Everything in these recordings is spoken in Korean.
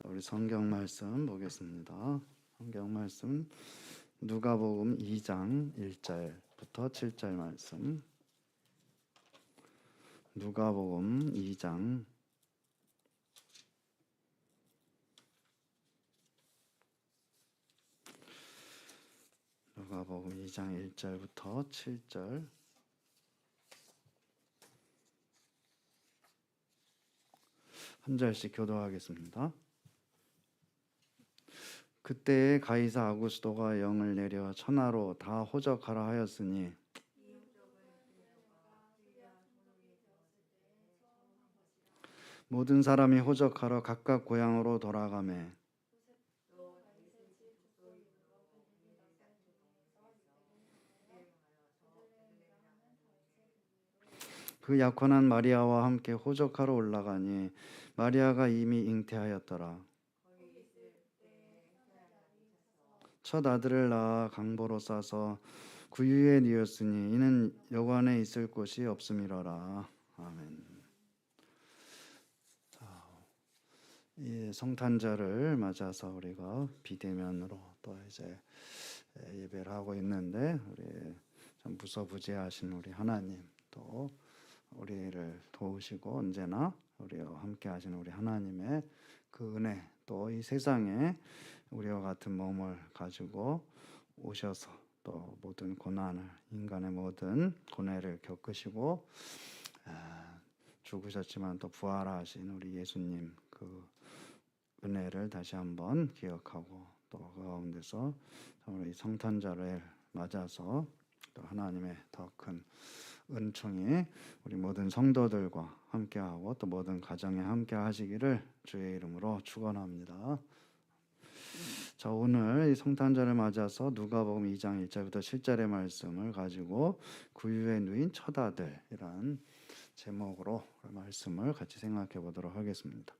우리 성경 말씀 보겠습니다. 성경 말씀 누가복음 2장 1절부터 7절 말씀. 누가복음 2장 1절부터 7절. 한 절씩 교도하겠습니다. 그때에 가이사 아구스도가 영을 내려 천하로 다 호적하라 하였으니 모든 사람이 호적하러 각각 고향으로 돌아가매 그 약혼한 마리아와 함께 호적하러 올라가니 마리아가 이미 잉태하였더라. 첫 아들을 낳아 강보로 싸서 구유에 뉘었으니 이는 여관에 있을 곳이 없음이로라. 아멘. 이 성탄절을 맞아서 우리가 비대면으로 또 이제 예배를 하고 있는데 우리 참 무소부재하신 우리 하나님, 또 우리를 도우시고 언제나 우리와 함께 하시는 우리 하나님의 그 은혜, 또 이 세상에 우리와 같은 몸을 가지고 오셔서 또 모든 고난을, 인간의 모든 고뇌를 겪으시고 죽으셨지만 또 부활하신 우리 예수님 그 은혜를 다시 한번 기억하고 또 그 가운데서 우리 성탄절을 맞아서 또 하나님의 더 큰 은총이 우리 모든 성도들과 함께하고 또 모든 가정에 함께 하시기를 주의 이름으로 축원합니다. 자, 오늘 이 성탄절을 맞아서 누가복음 2장 1절부터 7절의 말씀을 가지고 구유에 누인 첫 아들이란 제목으로 말씀을 같이 생각해 보도록 하겠습니다.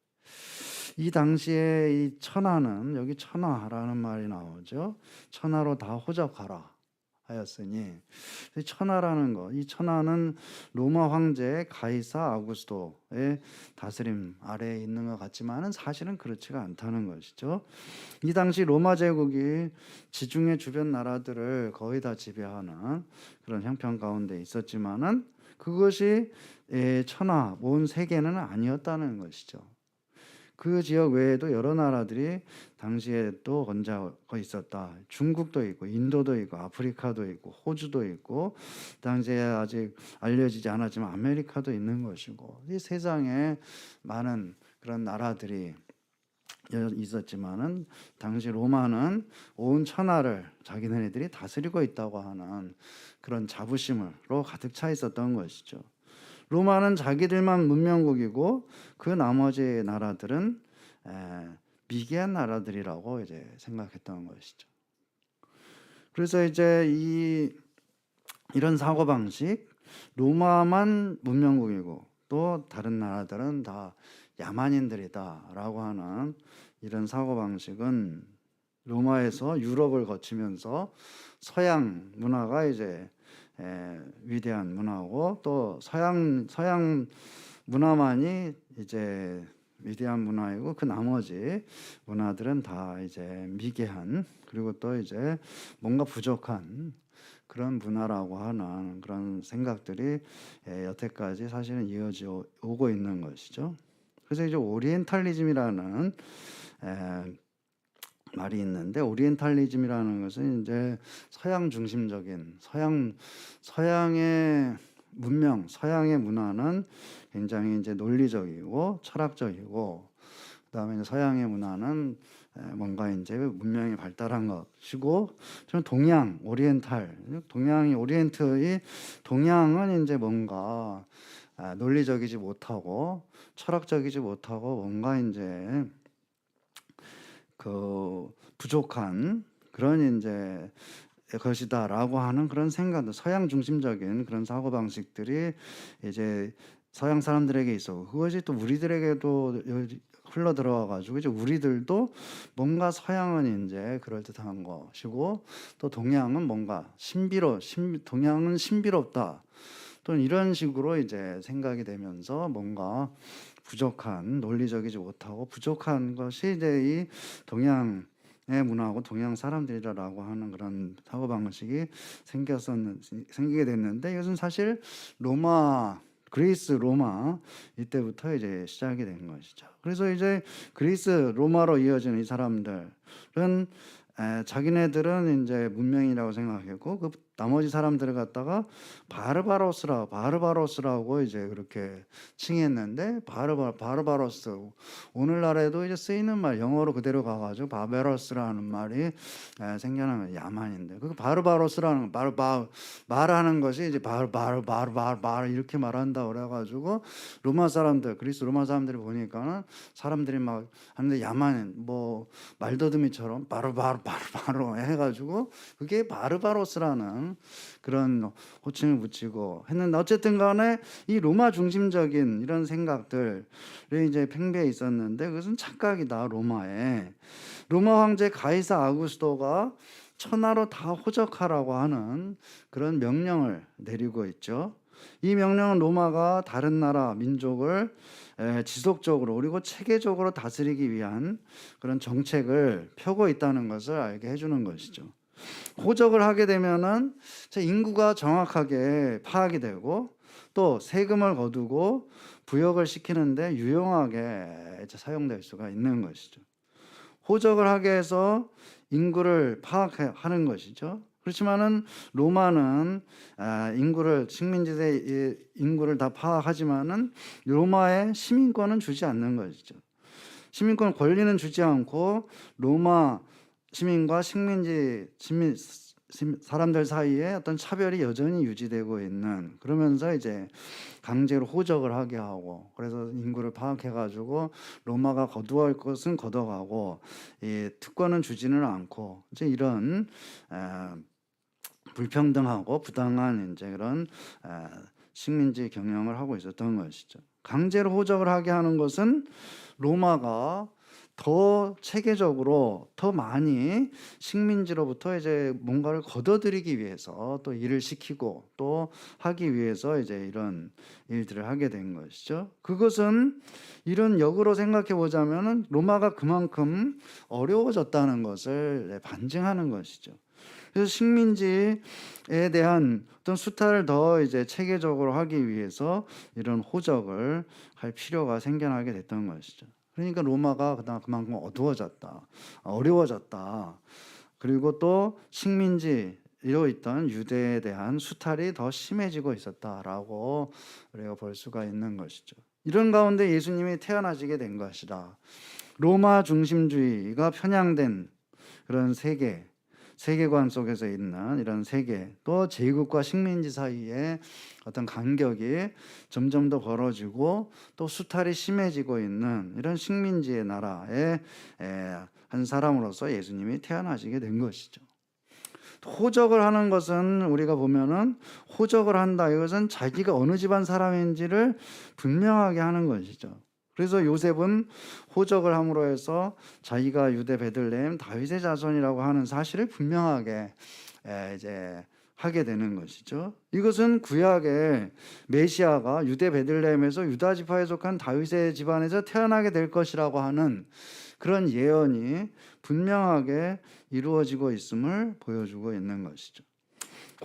이 당시에 이 천하는, 여기 천하라는 말이 나오죠. 천하로 다 호적하라 하였으니 천하라는 것, 이 천하는 로마 황제 가이사 아구스토의 다스림 아래에 있는 것 같지만은 사실은 그렇지가 않다는 것이죠. 이 당시 로마 제국이 지중해 주변 나라들을 거의 다 지배하는 그런 형편 가운데 있었지만은 그것이 천하 온 세계는 아니었다는 것이죠. 그 지역 외에도 여러 나라들이 당시에 또 건재하고 있었다. 중국도 있고 인도도 있고 아프리카도 있고 호주도 있고 당시에 아직 알려지지 않았지만 아메리카도 있는 것이고 이 세상에 많은 그런 나라들이 있었지만은 당시 로마는 온 천하를 자기네들이 다스리고 있다고 하는 그런 자부심으로 가득 차 있었던 것이죠. 로마는 자기들만 문명국이고 그 나머지 나라들은 미개한 나라들이라고 이제 생각했던 것이죠. 그래서 이제 이런 사고 방식, 로마만 문명국이고 또 다른 나라들은 다 야만인들이다라고 하는 이런 사고 방식은 로마에서 유럽을 거치면서 서양 문화가 이제 위대한 문화고 또 서양 문화만이 이제 위대한 문화이고 그 나머지 문화들은 다 이제 미개한, 그리고 또 이제 뭔가 부족한 그런 문화라고 하는 그런 생각들이 여태까지 사실은 이어져 오고 있는 것이죠. 그래서 이제 오리엔탈리즘이라는 말이 있는데, 오리엔탈리즘이라는 것은 이제 서양 중심적인 서양의 문명, 서양의 문화는 굉장히 이제 논리적이고 철학적이고, 그다음에 이제 서양의 문화는 뭔가 이제 문명이 발달한 것이고, 저는 동양, 동양은 이제 뭔가 논리적이지 못하고 철학적이지 못하고 뭔가 이제 그 부족한 그런 이제 것이다라고 하는 그런 생각도, 서양 중심적인 그런 사고 방식들이 이제 서양 사람들에게 있어 그것이 또 우리들에게도 흘러 들어와 가지고 이제 우리들도 뭔가 서양은 이제 그럴 듯한 것이고 또 동양은 뭔가 동양은 신비롭다. 또는 이런 식으로 이제 생각이 되면서 뭔가 부족한, 논리적이지 못하고 부족한 것이 이제 이 동양의 문화하고 동양 사람들이라고 하는 그런 사고방식이 생기게 됐는데, 이것은 사실 그리스 로마 이때부터 이제 시작이 된 것이죠. 그래서 이제 그리스 로마로 이어지는 이 사람들은 자기네들은 이제 문명이라고 생각했고, 그 나머지 사람들을 갖다가 바르바로스라고 이제 그렇게 칭했는데, 바르바로스, 오늘날에도 이제 쓰이는 말, 영어로 그대로 가가지고 바베로스라는 말이 생겨나면 야만인데, 그 바르바로스라는 말하는 것이 이제 바르 이렇게 말한다 그래가지고 그리스 로마 사람들이 보니까는 사람들이 막 하는데 야만인 뭐 말더듬이처럼 바로 해가지고 그게 바르바로스라는 그런 호칭을 붙이고 했는데, 어쨌든 간에 이 로마 중심적인 이런 생각들이 이제 팽배해 있었는데, 그것은 착각이다. 로마 황제 가이사 아구스토가 천하로 다 호적하라고 하는 그런 명령을 내리고 있죠. 이 명령은 로마가 다른 나라 민족을 지속적으로 그리고 체계적으로 다스리기 위한 그런 정책을 펴고 있다는 것을 알게 해주는 것이죠. 호적을 하게 되면은 인구가 정확하게 파악이 되고, 또 세금을 거두고 부역을 시키는데 유용하게 사용될 수가 있는 것이죠. 호적을 하게 해서 인구를 파악하는 것이죠. 그렇지만은 로마는 식민지대 인구를 다 파악하지만은 로마의 시민권은 주지 않는 것이죠. 시민권 권리는 주지 않고 로마 시민과 사람들 사이에 어떤 차별이 여전히 유지되고 있는, 그러면서 이제 강제로 호적을 하게 하고, 그래서 인구를 파악해가지고 로마가 거두어갈 것은 걷어가고 이 특권은 주지는 않고, 이제 이런 불평등하고 부당한 이제 그런 식민지 경영을 하고 있었던 것이죠. 강제로 호적을 하게 하는 것은 로마가 더 체계적으로 더 많이 식민지로부터 이제 뭔가를 걷어들이기 위해서 또 일을 시키고 또 하기 위해서 이제 이런 일들을 하게 된 것이죠. 그것은 이런 역으로 생각해 보자면은 로마가 그만큼 어려워졌다는 것을 반증하는 것이죠. 그래서 식민지에 대한 어떤 수탈을 더 이제 체계적으로 하기 위해서 이런 호적을 할 필요가 생겨나게 됐던 것이죠. 그러니까 로마가 그만큼 어려워졌다. 그리고 또 식민지로 있던 유대에 대한 수탈이 더 심해지고 있었다라고 우리가 볼 수가 있는 것이죠. 이런 가운데 예수님이 태어나시게 된 것이다. 로마 중심주의가 편향된 그런 세계관 속에서 있는 이런 세계, 또 제국과 식민지 사이에 어떤 간격이 점점 더 벌어지고 또 수탈이 심해지고 있는 이런 식민지의 나라의 한 사람으로서 예수님이 태어나시게 된 것이죠. 호적을 하는 것은 우리가 보면은 호적을 한다, 이것은 자기가 어느 집안 사람인지를 분명하게 하는 것이죠. 그래서 요셉은 호적을 함으로 해서 자기가 유대 베들레헴 다윗의 자손이라고 하는 사실을 분명하게 이제 하게 되는 것이죠. 이것은 구약의 메시아가 유대 베들레헴에서 유다 지파에 속한 다윗의 집안에서 태어나게 될 것이라고 하는 그런 예언이 분명하게 이루어지고 있음을 보여주고 있는 것이죠.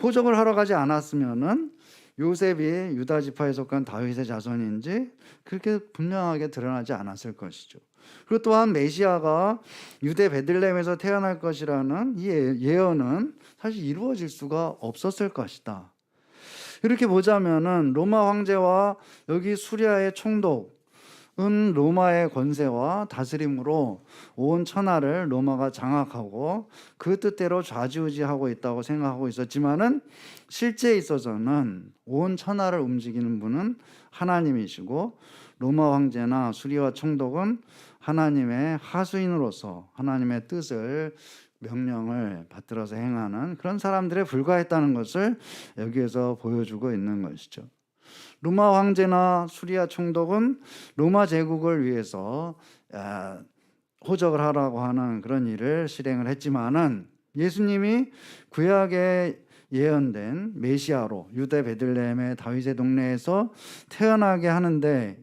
호적을 하러 가지 않았으면은 요셉이 유다 지파에 속한 다윗의 자손인지 그렇게 분명하게 드러나지 않았을 것이죠. 그리고 또한 메시아가 유대 베들레헴에서 태어날 것이라는 이 예언은 사실 이루어질 수가 없었을 것이다. 이렇게 보자면은 로마 황제와 여기 수리아의 총독은 로마의 권세와 다스림으로 온 천하를 로마가 장악하고 그 뜻대로 좌지우지하고 있다고 생각하고 있었지만은 실제에 있어서는 온 천하를 움직이는 분은 하나님이시고, 로마 황제나 수리아 총독은 하나님의 하수인으로서 하나님의 뜻을 명령을 받들어서 행하는 그런 사람들에 불과했다는 것을 여기에서 보여주고 있는 것이죠. 로마 황제나 수리아 총독은 로마 제국을 위해서 호적을 하라고 하는 그런 일을 실행을 했지만은 예수님이 구약의 예언된 메시아로 유대 베들레헴의 다윗의 동네에서 태어나게 하는데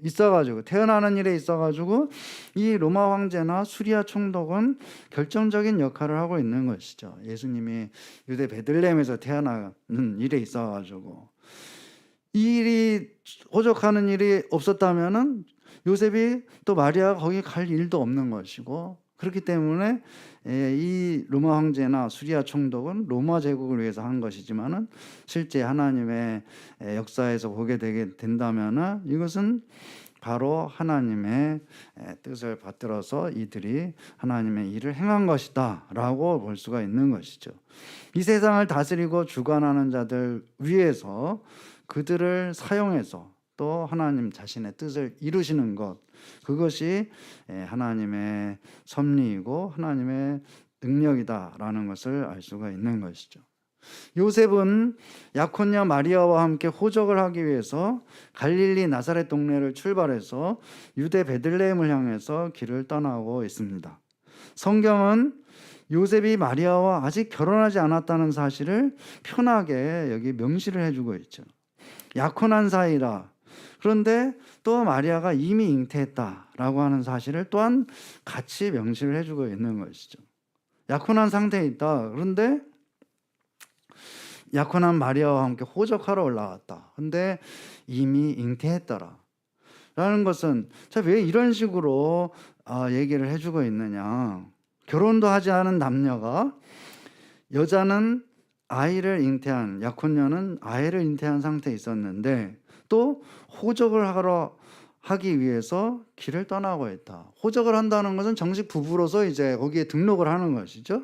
태어나는 일에 있어가지고 이 로마 황제나 수리아 총독은 결정적인 역할을 하고 있는 것이죠. 예수님이 유대 베들레헴에서 태어나는 일에 있어가지고 이 일이 호적하는 일이 없었다면은 요셉이 또 마리아가 거기 갈 일도 없는 것이고, 그렇기 때문에 이 로마 황제나 수리아 총독은 로마 제국을 위해서 한 것이지만은 실제 하나님의 역사에서 보게 되게 된다면은 이것은 바로 하나님의 뜻을 받들어서 이들이 하나님의 일을 행한 것이다라고 볼 수가 있는 것이죠. 이 세상을 다스리고 주관하는 자들 위해서 그들을 사용해서 또 하나님 자신의 뜻을 이루시는 것, 그것이 하나님의 섭리이고 하나님의 능력이다라는 것을 알 수가 있는 것이죠. 요셉은 약혼녀 마리아와 함께 호적을 하기 위해서 갈릴리 나사렛 동네를 출발해서 유대 베들레헴을 향해서 길을 떠나고 있습니다. 성경은 요셉이 마리아와 아직 결혼하지 않았다는 사실을 편하게 여기 명시를 해주고 있죠. 약혼한 사이라. 그런데 또 마리아가 이미 잉태했다라고 하는 사실을 또한 같이 명시를 해주고 있는 것이죠. 약혼한 상태에 있다. 그런데 약혼한 마리아와 함께 호적하러 올라왔다. 근데 이미 잉태했더라. 라는 것은 왜 이런 식으로 얘기를 해주고 있느냐. 결혼도 하지 않은 남녀가, 여자는 아이를 잉태한, 약혼녀는 아이를 잉태한 상태에 있었는데 또 호적을 하기 위해서 길을 떠나고 있다. 호적을 한다는 것은 정식 부부로서 이제 거기에 등록을 하는 것이죠.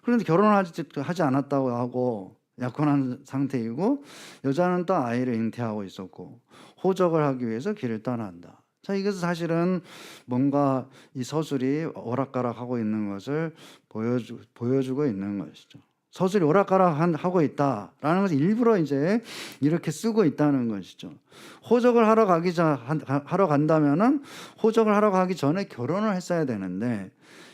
그런데 결혼하지 않았다고 하고 약혼한 상태이고, 여자는 또 아이를 잉태하고 있었고 호적을 하기 위해서 길을 떠난다. 이것은 사실은 뭔가 이 서술이 오락가락하고 있는 것을 보여주고 있는 것이죠. 서술이 오락가락하고 있다라는 것을 일부러 이제 이렇게 쓰고 있다는 것이죠. 호적을 하러 간다면은 호적을 하러 가기 전에 결혼을 했어야 되는데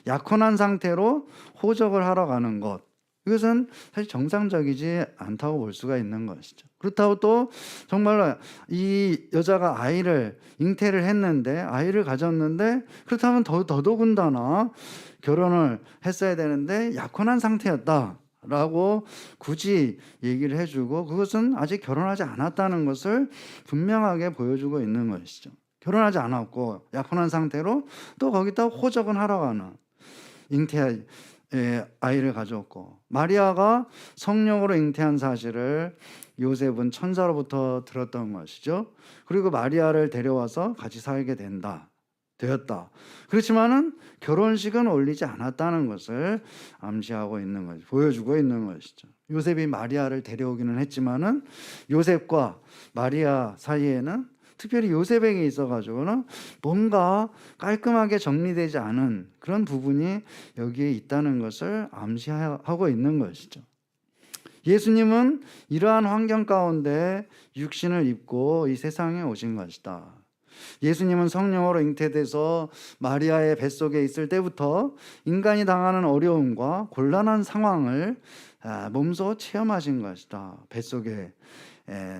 약혼한 상태로 호적을 하러 가는 것, 이것은 사실 정상적이지 않다고 볼 수가 있는 것이죠. 그렇다고 또 정말 이 여자가 아이를 잉태를 했는데, 아이를 가졌는데, 그렇다면 더더군다나 결혼을 했어야 되는데 약혼한 상태였다라고 굳이 얘기를 해주고, 그것은 아직 결혼하지 않았다는 것을 분명하게 보여주고 있는 것이죠. 결혼하지 않았고 약혼한 상태로 또 거기다 호적은 하러 가는, 아이를 가졌고, 마리아가 성령으로 잉태한 사실을 요셉은 천사로부터 들었던 것이죠. 그리고 마리아를 데려와서 같이 살게 되었다. 그렇지만은 결혼식은 올리지 않았다는 것을 암시하고 있는 것이, 보여주고 있는 것이죠. 요셉이 마리아를 데려오기는 했지만은 요셉과 마리아 사이에는, 특별히 요셉에게 있어가지고는 뭔가 깔끔하게 정리되지 않은 그런 부분이 여기에 있다는 것을 암시하고 있는 것이죠. 예수님은 이러한 환경 가운데 육신을 입고 이 세상에 오신 것이다. 예수님은 성령으로 잉태돼서 마리아의 뱃속에 있을 때부터 인간이 당하는 어려움과 곤란한 상황을 몸소 체험하신 것이다. 뱃속에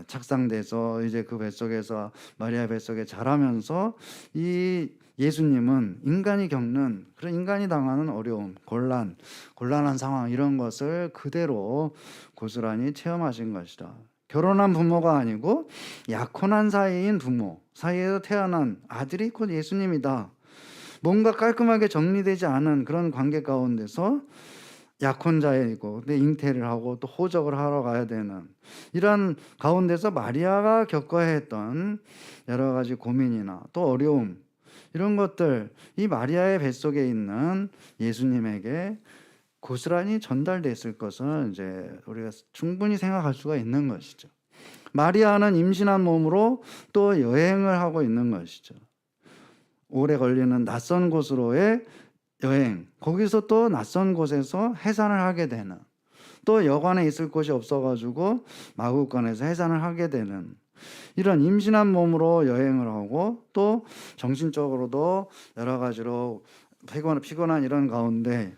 착상돼서 이제 그 뱃속에서, 마리아 뱃속에 자라면서 이 예수님은 인간이 겪는, 그런 인간이 당하는 어려움, 곤란한 상황, 이런 것을 그대로 고스란히 체험하신 것이다. 결혼한 부모가 아니고 약혼한 사이인 부모 사이에서 태어난 아들이 곧 예수님이다. 뭔가 깔끔하게 정리되지 않은 그런 관계 가운데서 약혼자이고, 근데 잉태를 하고 또 호적을 하러 가야 되는 이런 가운데서 마리아가 겪어야 했던 여러 가지 고민이나 또 어려움, 이런 것들, 이 마리아의 뱃속에 있는 예수님에게 고스란히 전달됐을 것은 이제 우리가 충분히 생각할 수가 있는 것이죠. 마리아는 임신한 몸으로 또 여행을 하고 있는 것이죠. 오래 걸리는 낯선 곳으로의 여행, 거기서 또 낯선 곳에서 해산을 하게 되는, 또 여관에 있을 곳이 없어가지고 마구간에서 해산을 하게 되는, 이런 임신한 몸으로 여행을 하고 또 정신적으로도 여러 가지로 피곤한 이런 가운데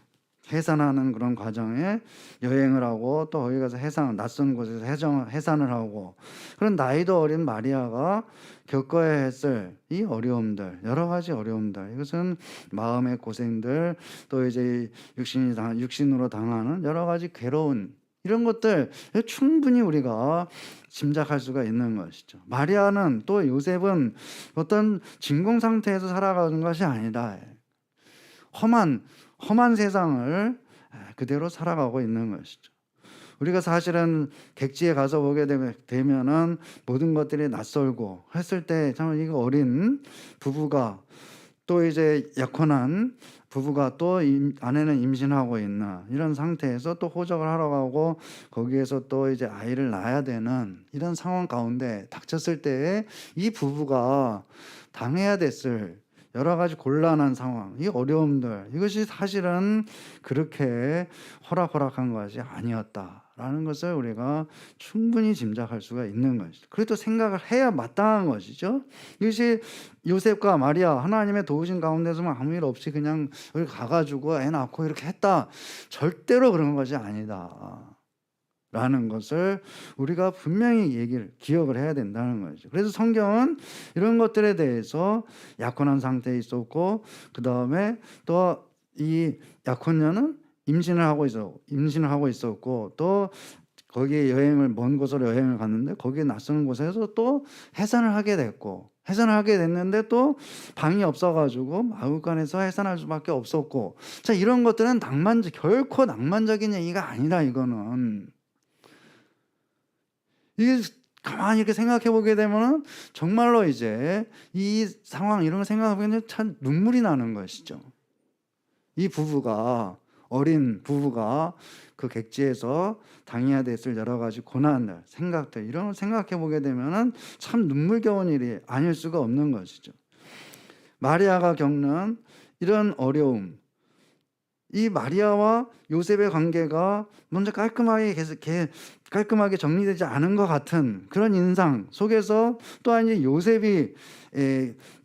해산하는 그런 과정에 여행을 하고 또 거기 가서 낯선 곳에서 해산을 하고, 그런 나이도 어린 마리아가 겪어야 했을 이 어려움들, 여러 가지 어려움들, 이것은 마음의 고생들, 또 이제 육신으로 당하는 여러 가지 괴로운 이런 것들 충분히 우리가 짐작할 수가 있는 것이죠. 마리아는 또 요셉은 어떤 진공 상태에서 살아가는 것이 아니다. 험한 세상을 그대로 살아가고 있는 것이죠. 우리가 사실은 객지에 가서 보게 되면은 모든 것들이 낯설고 했을 때 참 이거 어린 부부가 또 이제 약혼한 부부가 또 아내는 임신하고 있나 이런 상태에서 또 호적을 하러 가고 거기에서 또 이제 아이를 낳아야 되는 이런 상황 가운데 닥쳤을 때 이 부부가 당해야 됐을 여러 가지 곤란한 상황, 이 어려움들, 이것이 사실은 그렇게 호락호락한 것이 아니었다라는 것을 우리가 충분히 짐작할 수가 있는 것이죠. 그래도 생각을 해야 마땅한 것이죠. 이것이 요셉과 마리아, 하나님의 도우신 가운데서만 아무 일 없이 그냥 여기 가가지고 애 낳고 이렇게 했다, 절대로 그런 것이 아니다 라는 것을 우리가 분명히 기억을 해야 된다는 거죠. 그래서 성경은 이런 것들에 대해서 약혼한 상태에 있었고, 그 다음에 또 이 약혼녀는 임신을 하고 있었고, 또 거기에 먼 곳으로 여행을 갔는데 거기에 낯선 곳에서 또 해산을 하게 됐는데 또 방이 없어가지고 마구간에서 해산할 수밖에 없었고, 자, 이런 것들은 결코 낭만적인 얘기가 아니라, 이거는 이게 가만히 이렇게 생각해 보게 되면은 정말로 이제 이 상황 이런 걸 생각하면 참 눈물이 나는 것이죠. 이 어린 부부가 그 객지에서 당해야 됐을 여러 가지 고난들, 생각들, 이런 걸 생각해 보게 되면은 참 눈물겨운 일이 아닐 수가 없는 것이죠. 마리아가 겪는 이런 어려움, 이 마리아와 요셉의 관계가 먼저 깔끔하게 정리되지 않은 것 같은 그런 인상 속에서, 또한 이제 요셉이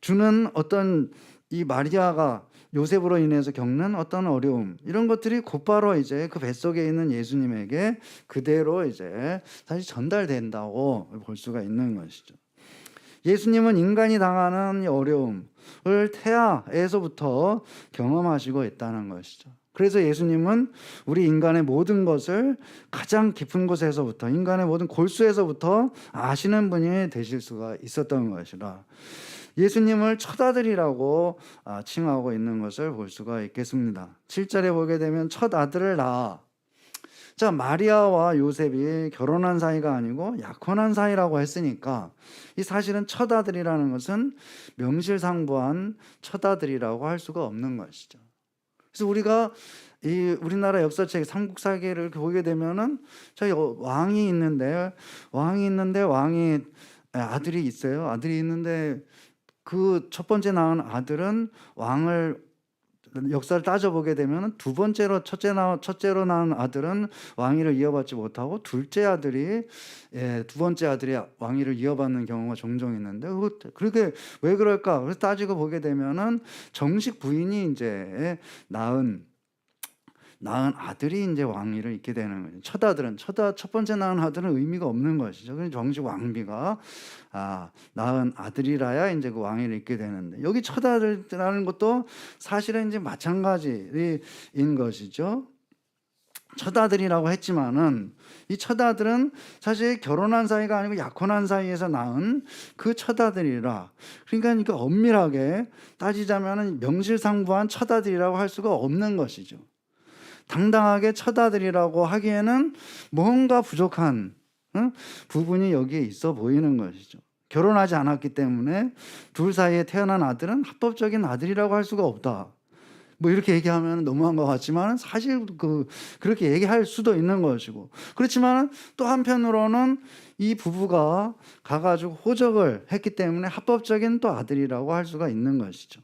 주는 어떤, 이 마리아가 요셉으로 인해서 겪는 어떤 어려움, 이런 것들이 곧바로 이제 그 뱃속에 있는 예수님에게 그대로 이제 다시 전달된다고 볼 수가 있는 것이죠. 예수님은 인간이 당하는 이 어려움을 태아에서부터 경험하시고 있다는 것이죠. 그래서 예수님은 우리 인간의 모든 것을 가장 깊은 곳에서부터, 인간의 모든 골수에서부터 아시는 분이 되실 수가 있었던 것이라 예수님을 첫아들이라고 칭하고 있는 것을 볼 수가 있겠습니다. 7절에 보게 되면 첫 아들을 낳아. 자, 마리아와 요셉이 결혼한 사이가 아니고 약혼한 사이라고 했으니까 이 사실은 첫아들이라는 것은 명실상부한 첫아들이라고 할 수가 없는 것이죠. 그래서 우리가 이 우리나라 역사책 삼국사기를 보게 되면은 저희 왕이 있는데 왕이 아들이 있어요. 아들이 있는데 그 첫 번째 낳은 아들은 역사를 따져보게 되면 첫째로 낳은 아들은 왕위를 이어받지 못하고 두 번째 아들이 왕위를 이어받는 경우가 종종 있는데, 그렇게 왜 그럴까? 그래서 따지고 보게 되면은 정식 부인이 이제 낳은 아들이 이제 왕위를 잇게 되는 거죠. 첫 번째 낳은 아들은 의미가 없는 것이죠. 그래서 정식 왕비가 낳은 아들이라야 이제 그 왕위를 잇게 되는데, 여기 첫 아들이라는 것도 사실은 이제 마찬가지인 것이죠. 첫 아들이라고 했지만은 이 첫 아들은 사실 결혼한 사이가 아니고 약혼한 사이에서 낳은 그 첫 아들이라, 그러니까 엄밀하게 따지자면은 명실상부한 첫 아들이라고 할 수가 없는 것이죠. 당당하게 첫아들이라고 하기에는 뭔가 부족한 부분이 여기에 있어 보이는 것이죠. 결혼하지 않았기 때문에 둘 사이에 태어난 아들은 합법적인 아들이라고 할 수가 없다. 뭐 이렇게 얘기하면 너무한 것 같지만 사실 그렇게 얘기할 수도 있는 것이고, 그렇지만 또 한편으로는 이 부부가 가가지고 호적을 했기 때문에 합법적인 또 아들이라고 할 수가 있는 것이죠.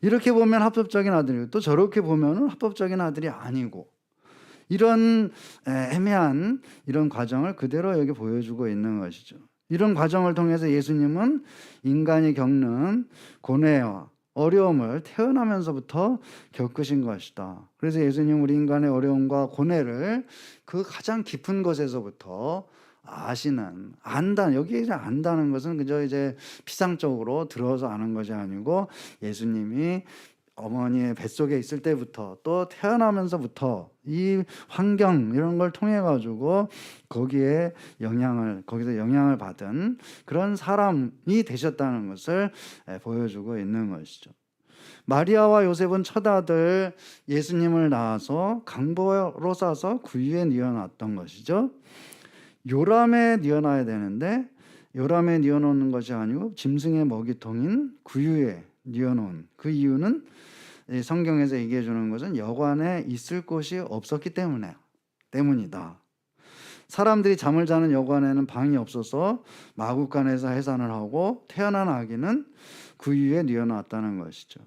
이렇게 보면 합법적인 아들이고 또 저렇게 보면 합법적인 아들이 아니고, 이런 애매한 이런 과정을 그대로 여기 보여주고 있는 것이죠. 이런 과정을 통해서 예수님은 인간이 겪는 고뇌와 어려움을 태어나면서부터 겪으신 것이다. 그래서 예수님 우리 인간의 어려움과 고뇌를 그 가장 깊은 곳에서부터 안다. 여기 이제 안다는 것은 그저 이제 피상적으로 들어서 아는 것이 아니고 예수님이 어머니의 뱃속에 있을 때부터 또 태어나면서부터 이 환경 이런 걸 통해 가지고 거기서 영향을 받은 그런 사람이 되셨다는 것을 보여주고 있는 것이죠. 마리아와 요셉은 첫 아들 예수님을 낳아서 강보로 싸서 구유에 뉘어놨던 것이죠. 요람에 뉘어놔야 되는데 요람에 뉘어놓는 것이 아니고 짐승의 먹이통인 구유에 뉘어놓은 그 이유는 성경에서 얘기해 주는 것은 여관에 있을 곳이 없었기 때문이다. 사람들이 잠을 자는 여관에는 방이 없어서 마구간에서 해산을 하고 태어난 아기는 구유에 뉘어놨다는 것이죠.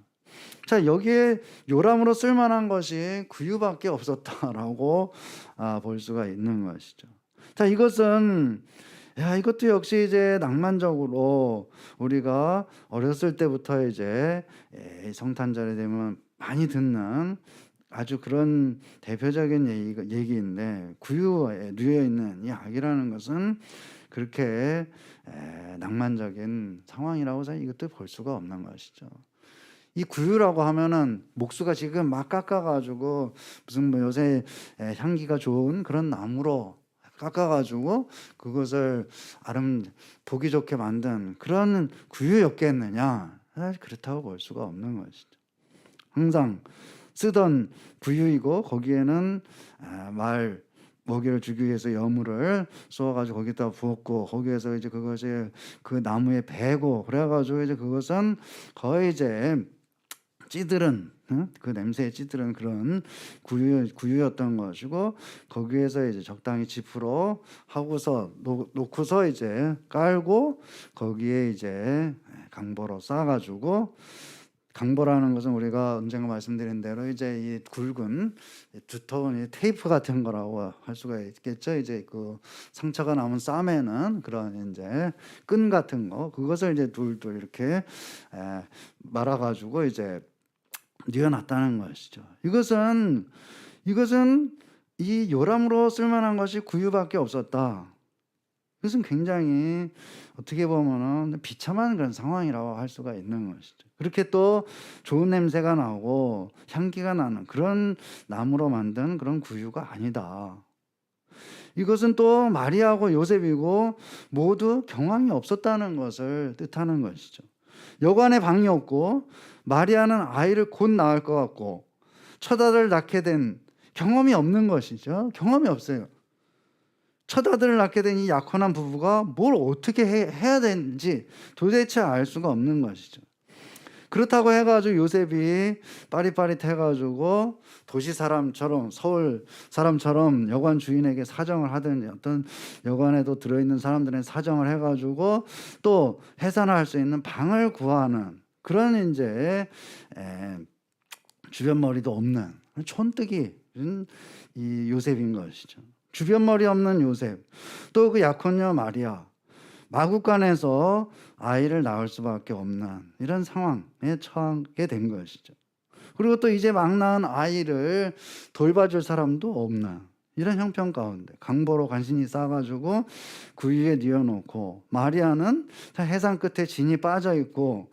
자, 여기에 요람으로 쓸만한 것이 구유밖에 없었다라고 볼 수가 있는 것이죠. 자, 이것도 역시 이제 낭만적으로 우리가 어렸을 때부터 이제 성탄절에 되면 많이 듣는 아주 그런 대표적인 얘기인데 구유에 누워 있는 이 아기라는 것은 그렇게 낭만적인 상황이라고 해서 이것도 볼 수가 없는 것이죠. 이 구유라고 하면은 목수가 지금 막 깎아가지고 무슨 뭐 요새 향기가 좋은 그런 나무로 깎아가지고 그것을 보기 좋게 만든 그런 구유였겠느냐? 사실 그렇다고 볼 수가 없는 것이죠. 항상 쓰던 구유이고 거기에는 말 먹이를 주기 위해서 여물을 쏘아가지고 거기다 부었고 거기에서 이제 그것이 그 나무에 베고 그래가지고 이제 그것은 거의 이제 찌들은 그 냄새에 찌들은 그런 구유였던 것이고 거기에서 이제 적당히 지프로 하고서 놓고서 이제 깔고 거기에 이제 강보로 싸가지고 강보라는 것은 우리가 언젠가 말씀드린 대로 이제 이 굵은 두터운 테이프 같은 거라고 할 수가 있겠죠. 이제 그 상처가 남은 쌈에는 그런 이제 끈 같은 거 그것을 이제 둘둘 이렇게 말아가지고 이제 뉘어놨다는 것이죠. 이것은 이 요람으로 쓸만한 것이 구유밖에 없었다. 이것은 굉장히 어떻게 보면은 비참한 그런 상황이라고 할 수가 있는 것이죠. 그렇게 또 좋은 냄새가 나고 향기가 나는 그런 나무로 만든 그런 구유가 아니다. 이것은 또 마리아하고 요셉이고 모두 경황이 없었다는 것을 뜻하는 것이죠. 여관에 방이 없고 마리아는 아이를 곧 낳을 것 같고 첫 아들을 낳게 된 경험이 없는 것이죠. 경험이 없어요. 첫 아들을 낳게 된 이 약혼한 부부가 뭘 어떻게 해야 되는지 도대체 알 수가 없는 것이죠. 그렇다고 해가지고 요셉이 빠릿빠릿해가지고 도시 사람처럼 서울 사람처럼 여관 주인에게 사정을 하든지 어떤 여관에도 들어있는 사람들의 사정을 해가지고 또 해산할 수 있는 방을 구하는 그런 이제 주변머리도 없는 촌뜨기 이 요셉인 것이죠. 주변머리 없는 요셉 또 그 약혼녀 마리아 마구간에서 아이를 낳을 수밖에 없는 이런 상황에 처하게 된 것이죠. 그리고 또 이제 막 낳은 아이를 돌봐줄 사람도 없는 이런 형편 가운데 강보로 간신히 싸가지고 구유에 뉘어놓고 마리아는 해상 끝에 진이 빠져 있고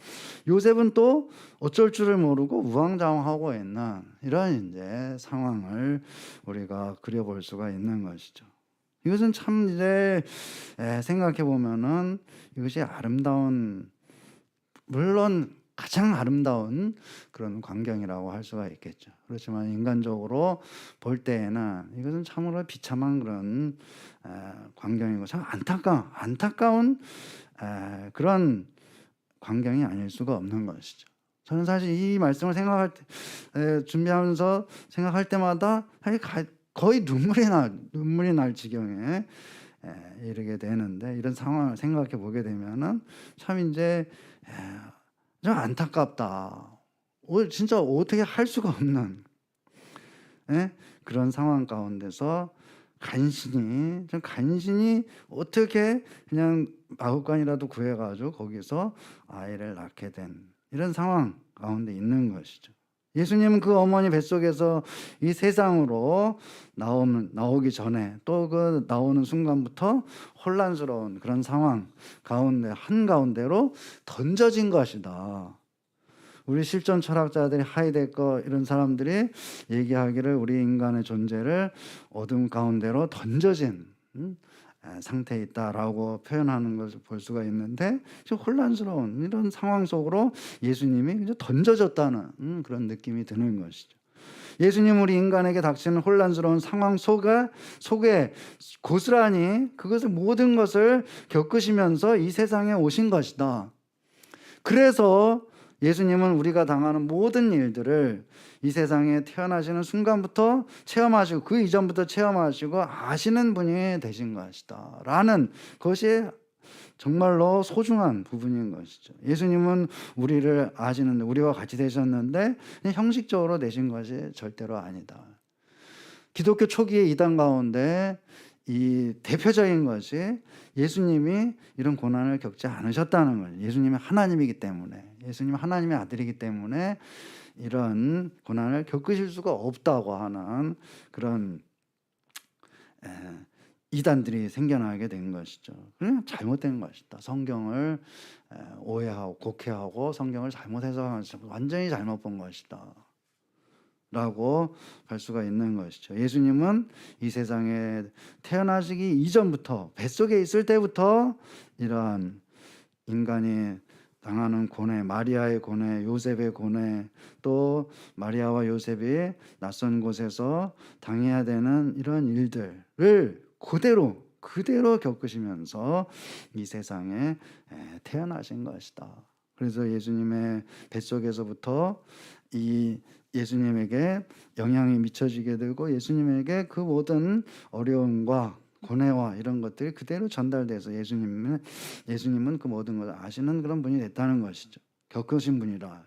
요셉은 또 어쩔 줄을 모르고 우왕좌왕하고 있는 이런 이제 상황을 우리가 그려볼 수가 있는 것이죠. 이것은 참 이제 생각해 보면은 이것이 아름다운 물론 가장 아름다운 그런 광경이라고 할 수가 있겠죠. 그렇지만 인간적으로 볼 때에는 이것은 참으로 비참한 그런 광경이고 참 안타까운 그런 광경이 아닐 수가 없는 것이죠. 저는 사실 이 말씀을 준비하면서 생각할 때마다 거의 눈물이 날 지경에 이르게 되는데 이런 상황을 생각해 보게 되면은 참 이제 좀 안타깝다. 진짜 어떻게 할 수가 없는 그런 상황 가운데서 간신히 어떻게 그냥 마구간이라도 구해가지고 거기서 아이를 낳게 된 이런 상황 가운데 있는 것이죠. 예수님은 그 어머니 뱃속에서 이 세상으로 나오기 전에 또 그 나오는 순간부터 혼란스러운 그런 상황 가운데 한가운데로 던져진 것이다. 우리 실존 철학자들이 하이데거 이런 사람들이 얘기하기를 우리 인간의 존재를 어둠 가운데로 던져진 상태에 있다라고 표현하는 것을 볼 수가 있는데, 지금 혼란스러운 이런 상황 속으로 예수님이 던져졌다는 그런 느낌이 드는 것이죠. 예수님 우리 인간에게 닥치는 혼란스러운 상황 속에 고스란히 그것을 모든 것을 겪으시면서 이 세상에 오신 것이다. 그래서 예수님은 우리가 당하는 모든 일들을 이 세상에 태어나시는 순간부터 체험하시고 그 이전부터 체험하시고 아시는 분이 되신 것이다 라는 것이 정말로 소중한 부분인 것이죠. 예수님은 우리를 아시는데, 우리와 같이 되셨는데 형식적으로 되신 것이 절대로 아니다. 기독교 초기의 이단 가운데 이 대표적인 것이 예수님이 이런 고난을 겪지 않으셨다는 거예요. 예수님이 하나님이기 때문에, 예수님은 하나님의 아들이기 때문에 이런 고난을 겪으실 수가 없다고 하는 그런 이단들이 생겨나게 된 것이죠. 그냥 잘못된 것이다. 성경을 오해하고 곡해하고 성경을 잘못해서 완전히 잘못 본 것이다 라고 할 수가 있는 것이죠. 예수님은 이 세상에 태어나시기 이전부터, 뱃속에 있을 때부터 이러한 인간이 당하는 고뇌, 마리아의 고뇌, 요셉의 고뇌, 또 마리아와 요셉이 낯선 곳에서 당해야 되는 이런 일들을 그대로 겪으시면서 이 세상에 태어나신 것이다. 그래서 예수님의 뱃속에서부터 이 예수님에게 영향이 미쳐지게 되고, 예수님에게 그 모든 어려움과 고뇌와 이런 것들이 그대로 전달돼서 예수님은 그 모든 것을 아시는 그런 분이 됐다는 것이죠. 겪으신 분이라.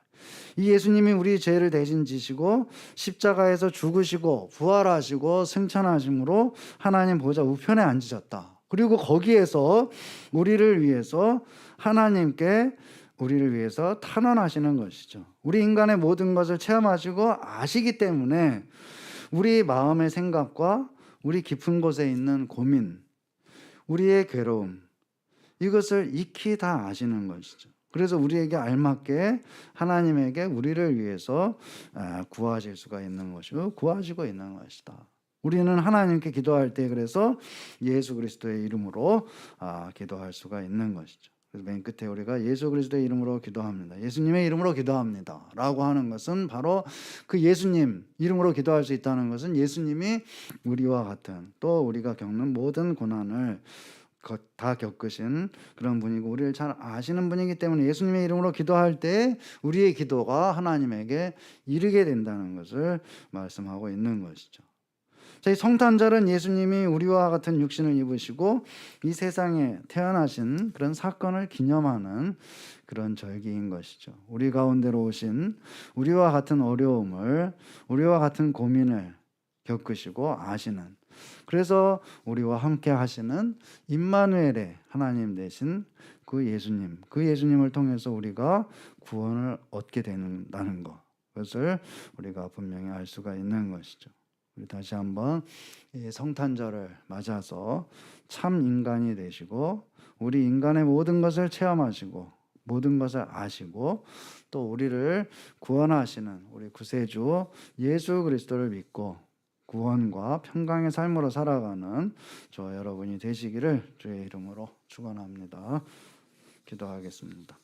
이 예수님이 우리 죄를 대신 지시고 십자가에서 죽으시고 부활하시고 승천하심으로 하나님 보좌 우편에 앉으셨다. 그리고 거기에서 우리를 위해서 탄원하시는 것이죠. 우리 인간의 모든 것을 체험하시고 아시기 때문에 우리 마음의 생각과 우리 깊은 곳에 있는 고민, 우리의 괴로움, 이것을 익히 다 아시는 것이죠. 그래서 우리에게 알맞게 하나님에게 우리를 위해서 구하실 수가 있는 것이고 구하시고 있는 것이다. 우리는 하나님께 기도할 때 그래서 예수 그리스도의 이름으로 기도할 수가 있는 것이죠. 그래서 맨 끝에 우리가 예수 그리스도의 이름으로 기도합니다, 예수님의 이름으로 기도합니다 라고 하는 것은 바로 그 예수님 이름으로 기도할 수 있다는 것은 예수님이 우리와 같은, 또 우리가 겪는 모든 고난을 다 겪으신 그런 분이고 우리를 잘 아시는 분이기 때문에 예수님의 이름으로 기도할 때 우리의 기도가 하나님에게 이르게 된다는 것을 말씀하고 있는 것이죠. 이 성탄절은 예수님이 우리와 같은 육신을 입으시고 이 세상에 태어나신 그런 사건을 기념하는 그런 절기인 것이죠. 우리 가운데로 오신, 우리와 같은 어려움을, 우리와 같은 고민을 겪으시고 아시는, 그래서 우리와 함께 하시는 임마누엘의 하나님 되신 그 예수님을 통해서 우리가 구원을 얻게 된다는 것, 그것을 우리가 분명히 알 수가 있는 것이죠. 우리 다시 한번 이 성탄절을 맞아서 참 인간이 되시고 우리 인간의 모든 것을 체험하시고 모든 것을 아시고 또 우리를 구원하시는 우리 구세주 예수 그리스도를 믿고 구원과 평강의 삶으로 살아가는 저와 여러분이 되시기를 주의 이름으로 축원합니다. 기도하겠습니다.